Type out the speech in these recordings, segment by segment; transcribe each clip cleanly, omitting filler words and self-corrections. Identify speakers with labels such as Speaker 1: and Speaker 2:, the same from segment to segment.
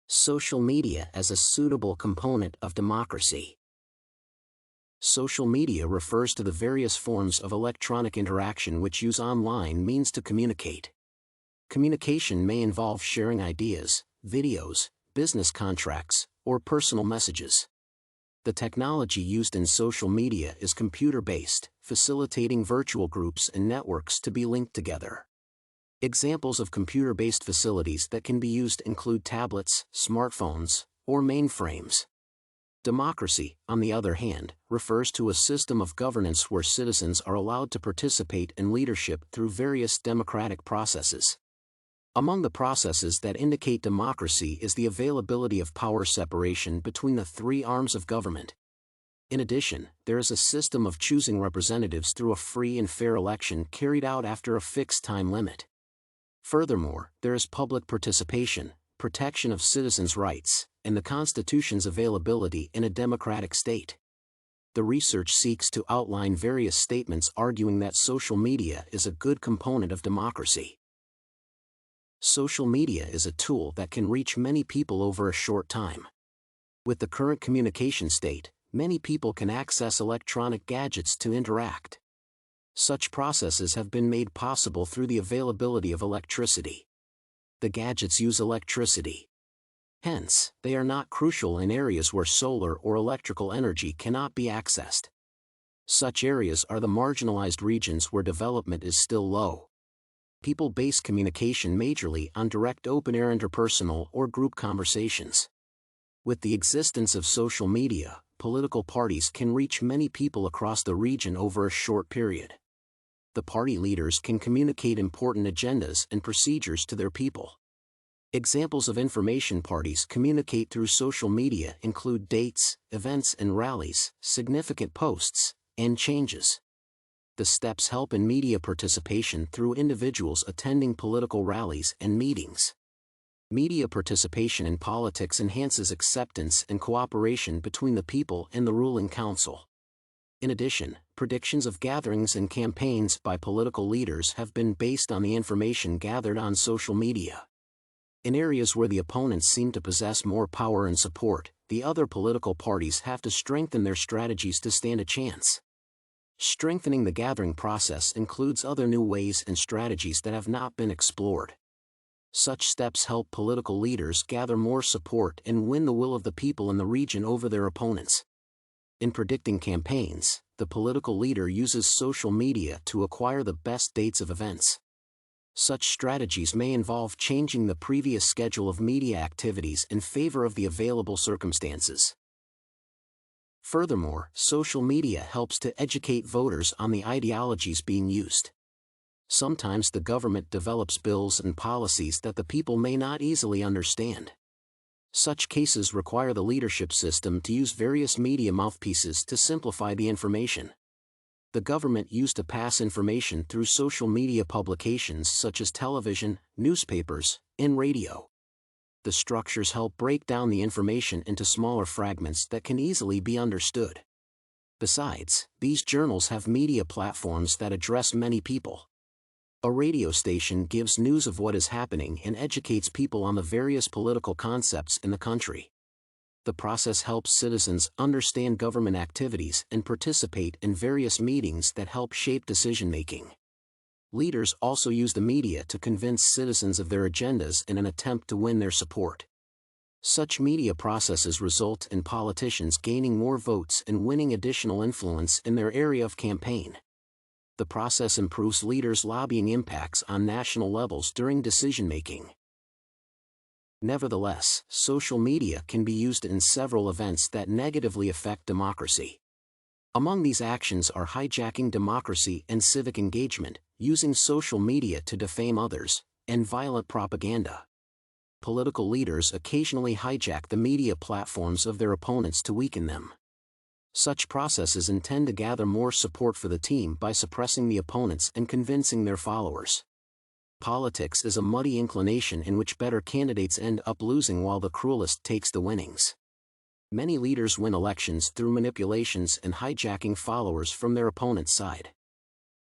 Speaker 1: Social media as a suitable component of democracy. Social media refers to the various forms of electronic interaction which use online means to communicate. Communication may involve sharing ideas, videos, business contracts, or personal messages. The technology used in social media is computer-based, facilitating virtual groups and networks to be linked together. Examples of computer-based facilities that can be used include tablets, smartphones, or mainframes. Democracy, on the other hand, refers to a system of governance where citizens are allowed to participate in leadership through various democratic processes. Among the processes that indicate democracy is the availability of power separation between the three arms of government. In addition, there is a system of choosing representatives through a free and fair election carried out after a fixed time limit. Furthermore, there is public participation, protection of citizens' rights, and the Constitution's availability in a democratic state. The research seeks to outline various statements arguing that social media is a good component of democracy. Social media is a tool that can reach many people over a short time. With the current communication state, many people can access electronic gadgets to interact. Such processes have been made possible through the availability of electricity. The gadgets use electricity. Hence, they are not crucial in areas where solar or electrical energy cannot be accessed. Such areas are the marginalized regions where development is still low. People base communication majorly on direct open-air interpersonal or group conversations. With the existence of social media, political parties can reach many people across the region over a short period. The party leaders can communicate important agendas and procedures to their people. Examples of information parties communicate through social media include dates, events and rallies, significant posts, and changes. The steps help in media participation through individuals attending political rallies and meetings. Media participation in politics enhances acceptance and cooperation between the people and the ruling council. In addition, predictions of gatherings and campaigns by political leaders have been based on the information gathered on social media. In areas where the opponents seem to possess more power and support, the other political parties have to strengthen their strategies to stand a chance. Strengthening the gathering process includes other new ways and strategies that have not been explored. Such steps help political leaders gather more support and win the will of the people in the region over their opponents. In predicting campaigns, the political leader uses social media to acquire the best dates of events. Such strategies may involve changing the previous schedule of media activities in favor of the available circumstances. Furthermore, social media helps to educate voters on the ideologies being used. Sometimes the government develops bills and policies that the people may not easily understand. Such cases require the leadership system to use various media mouthpieces to simplify the information. The government used to pass information through social media publications such as television, newspapers, and radio. The structures help break down the information into smaller fragments that can easily be understood. Besides, these journals have media platforms that address many people. A radio station gives news of what is happening and educates people on the various political concepts in the country. The process helps citizens understand government activities and participate in various meetings that help shape decision-making. Leaders also use the media to convince citizens of their agendas in an attempt to win their support. Such media processes result in politicians gaining more votes and winning additional influence in their area of campaign. The process improves leaders' lobbying impacts on national levels during decision-making. Nevertheless, social media can be used in several events that negatively affect democracy. Among these actions are hijacking democracy and civic engagement, using social media to defame others, and violent propaganda. Political leaders occasionally hijack the media platforms of their opponents to weaken them. Such processes intend to gather more support for the team by suppressing the opponents and convincing their followers. Politics is a muddy inclination in which better candidates end up losing while the cruelest takes the winnings. Many leaders win elections through manipulations and hijacking followers from their opponent's side.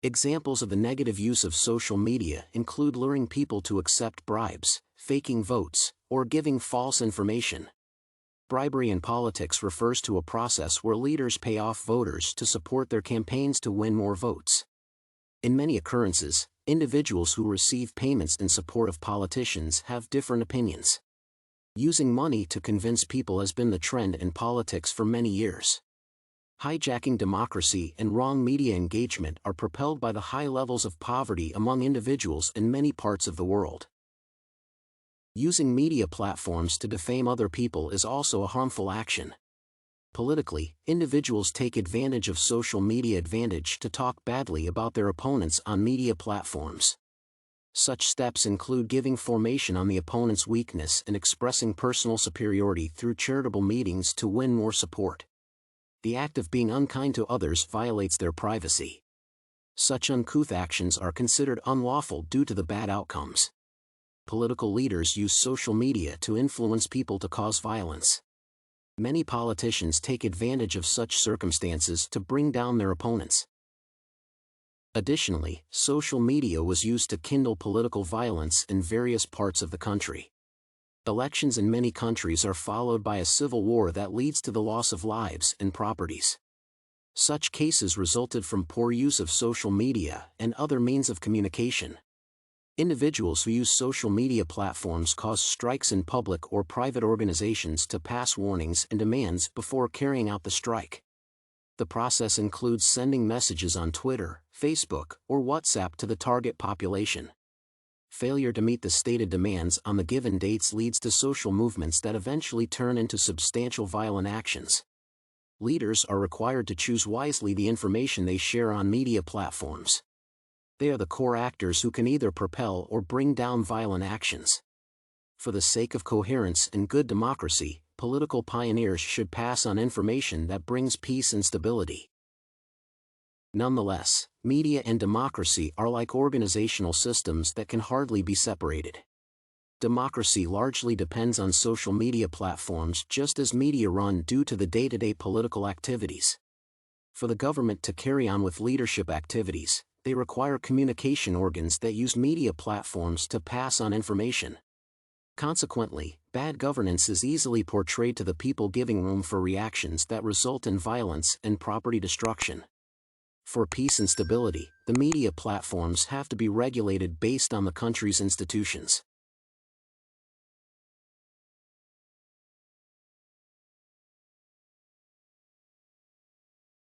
Speaker 1: Examples of the negative use of social media include luring people to accept bribes, faking votes, or giving false information. Bribery in politics refers to a process where leaders pay off voters to support their campaigns to win more votes. In many occurrences, individuals who receive payments in support of politicians have different opinions. Using money to convince people has been the trend in politics for many years. Hijacking democracy and wrong media engagement are propelled by the high levels of poverty among individuals in many parts of the world. Using media platforms to defame other people is also a harmful action. Politically, individuals take advantage of social media advantage to talk badly about their opponents on media platforms. Such steps include giving formation on the opponent's weakness and expressing personal superiority through charitable meetings to win more support. The act of being unkind to others violates their privacy. Such uncouth actions are considered unlawful due to the bad outcomes. Political leaders use social media to influence people to cause violence. Many politicians take advantage of such circumstances to bring down their opponents. Additionally, social media was used to kindle political violence in various parts of the country. Elections in many countries are followed by a civil war that leads to the loss of lives and properties. Such cases resulted from poor use of social media and other means of communication. Individuals who use social media platforms cause strikes in public or private organizations to pass warnings and demands before carrying out the strike. The process includes sending messages on Twitter, Facebook, or WhatsApp to the target population. Failure to meet the stated demands on the given dates leads to social movements that eventually turn into substantial violent actions. Leaders are required to choose wisely the information they share on media platforms. They are the core actors who can either propel or bring down violent actions. For the sake of coherence and good democracy, political pioneers should pass on information that brings peace and stability. Nonetheless, media and democracy are like organizational systems that can hardly be separated. Democracy largely depends on social media platforms just as media run due to the day-to-day political activities. For the government to carry on with leadership activities, they require communication organs that use media platforms to pass on information. Consequently, bad governance is easily portrayed to the people, giving room for reactions that result in violence and property destruction. For peace and stability, the media platforms have to be regulated based on the country's institutions.